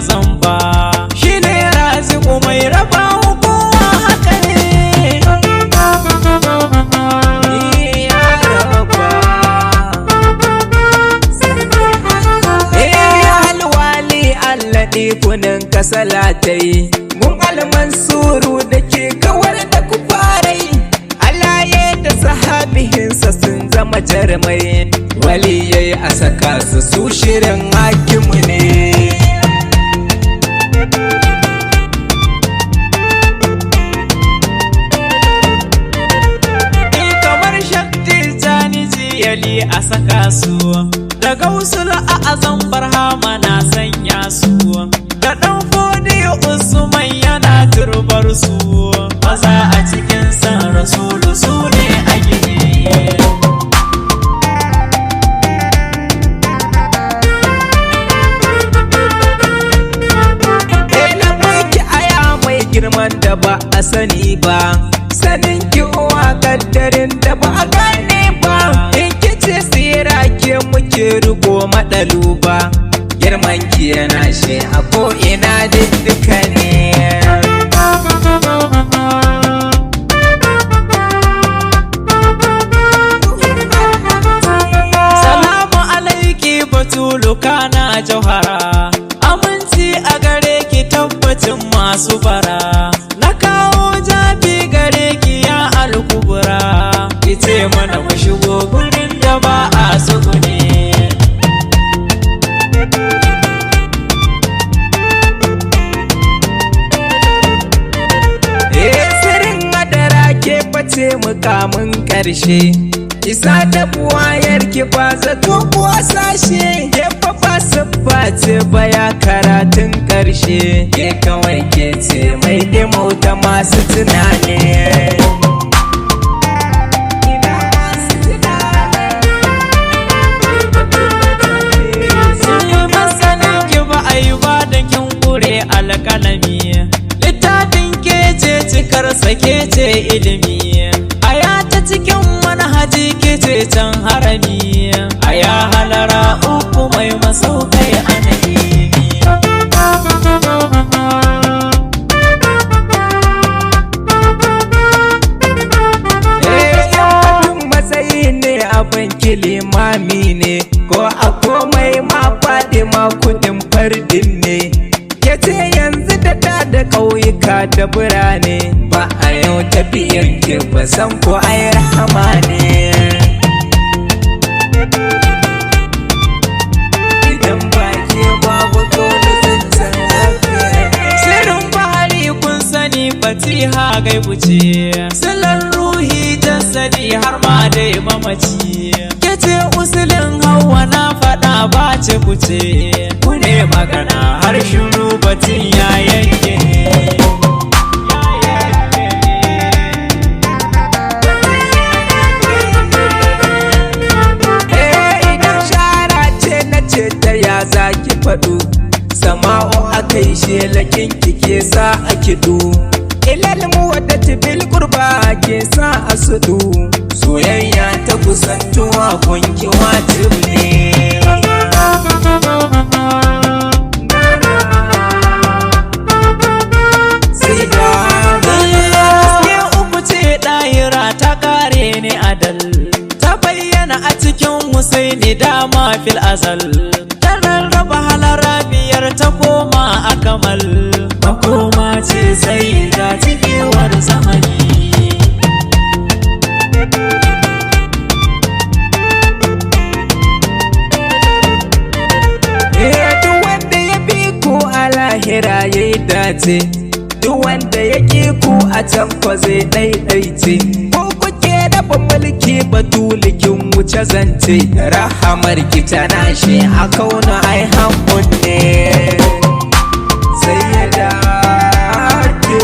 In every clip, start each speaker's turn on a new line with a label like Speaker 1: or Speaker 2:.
Speaker 1: zan ba. Shi ne raziku mai raba kowa haka ne. Ya raba. Alwali allaɗi kunin kasalatai. Mun almansuru da ke kawar da kufarai. Alaye da sahabihinsa sun zama jarmai. Waliyai a saka su shirin hakimu ne. Kamar shakti jani jiyali a saka su. Daga usul a azan barhama na sanya su. Da ɗan fodiyo usman yana turbar su. Maza a cikin san rasulu su ne a gini. Girman da ba a sani ba, sanin ki uwa kaddarin da ba a gane ba. In kice tsira ke muke rigo maɗalu ba, girman ki yana shi a ko'ina duka ne. Salamu alaiki batulu kana jauhara, aminci a gare ki tabbacin masu bara. Na kawo jabi gare ki ya alkubura, ki ce mana mu shigo gurin da ba a sukuni. Sirrin madara ke bace mukamin ƙarshe. Isa da buwayar ki ba zato ko sashe. Ke fa ba sabba ce baya karatun ƙarshe. Ke kawai ke ce mai dimauta masu tunani. Masanin ki ba a yi ba da kin ƙure alƙalami. Littafin ke ce cikar sake ce ilimi. Aya ta cikin manhaji ke ce can harami. Aya halara uku mai masaukai anani. Matsayi ne abin kilimami ne, ko a komai ma faɗi ma kudin fardin ne. Yace yanzu da ƙauyuka da birane, ba a yau tafiyar ki ba san ko ai rahama ne. Idan ba ke babu dole zancen lafiya. Sirrin bahari kun sani fatiha gaibu ce. Silar ruhi jasadi har ma dai mamaci. Kece usulin hawa na faɗa ba ce kuce. Ku ne magana har shiru batun ya yanke. Idan shara ce na ce ta ya za ki faɗo. Sama'u aka yi shelakin kike sa a kiɗu. Ilal mu wadda tibil kurba ke sa a sudu. Soyayya ta kusantuwa kunki wajib ne. Ne adal ta bayyana a cikin Husaini dama fil azal. Ta rarraba halara biyar ta koma a kamal. Makoma ce sai ga cikewar zamani. Duk wanda ya bi ku a lahira ya yi dace. Duk wanda ya ƙi ku a can fa zai ɗaiɗaice. Raba mulki batulikin wuce zance. Rahamar ki tana shi a kauna ai haƙun ne. Sai ya dace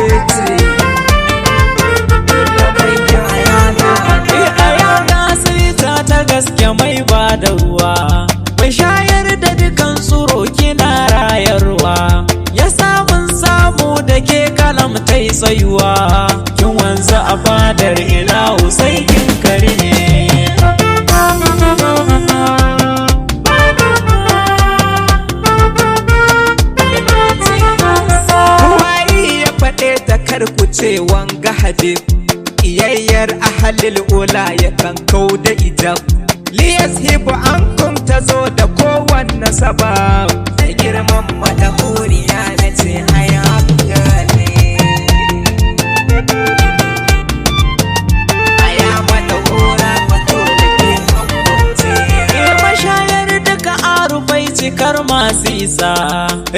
Speaker 1: ce ayana sai ta gaske mai ba da ruwa. Mai shayar da dukan tsoro kina rayarwa. Ya samun samu da ke kalam tai tsayuwa. Kin wanzu a fadar ilahu sai kin kare. ce wanga habib iyayyar ahalil ula ya kan kau da ijab liyas hibu an ta zo da kowanne sabab da girman madahuriya na ce haya gane haya madahura mato da ke hukunci mashayar duka arufai cikar masu isa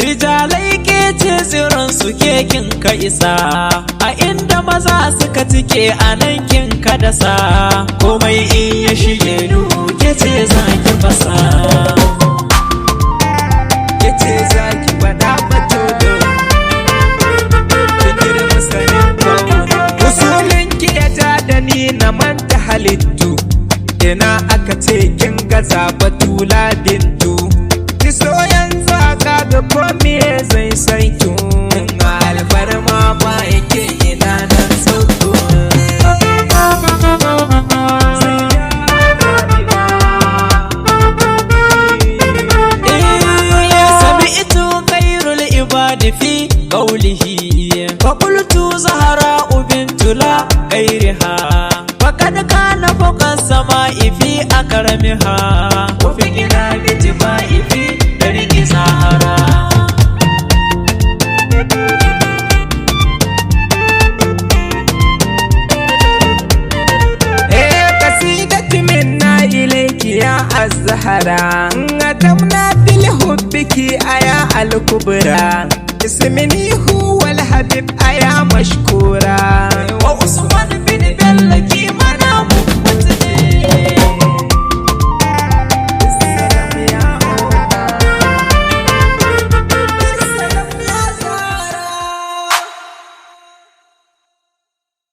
Speaker 1: rijalai ke ce tsirin su kekin ka isa a inda maza suka tike a nan kin ka dasa komai in ya shige duhu ke ce za ki fasa ke ce za ki fada bato da fikir masanin kawo usulin ki ya ja da ni na manta halittu ina aka ce kin gaza batula bintu ki so yanzu aka ga komiye zai saitu alfarma ba yake ina nan sauko sami'tu khairul ibadi fi qawlihi fa qultu zahra'u bintu la ghayriha faqad kana fawqa as-sama'i fi akramiha wa fi kitabi tibai fi dariki zahara يا الزهرة أتمنى بالحبك أيا الكبرى اسمني هو الحبيب أيا مشكورة وعثمان بن بلكي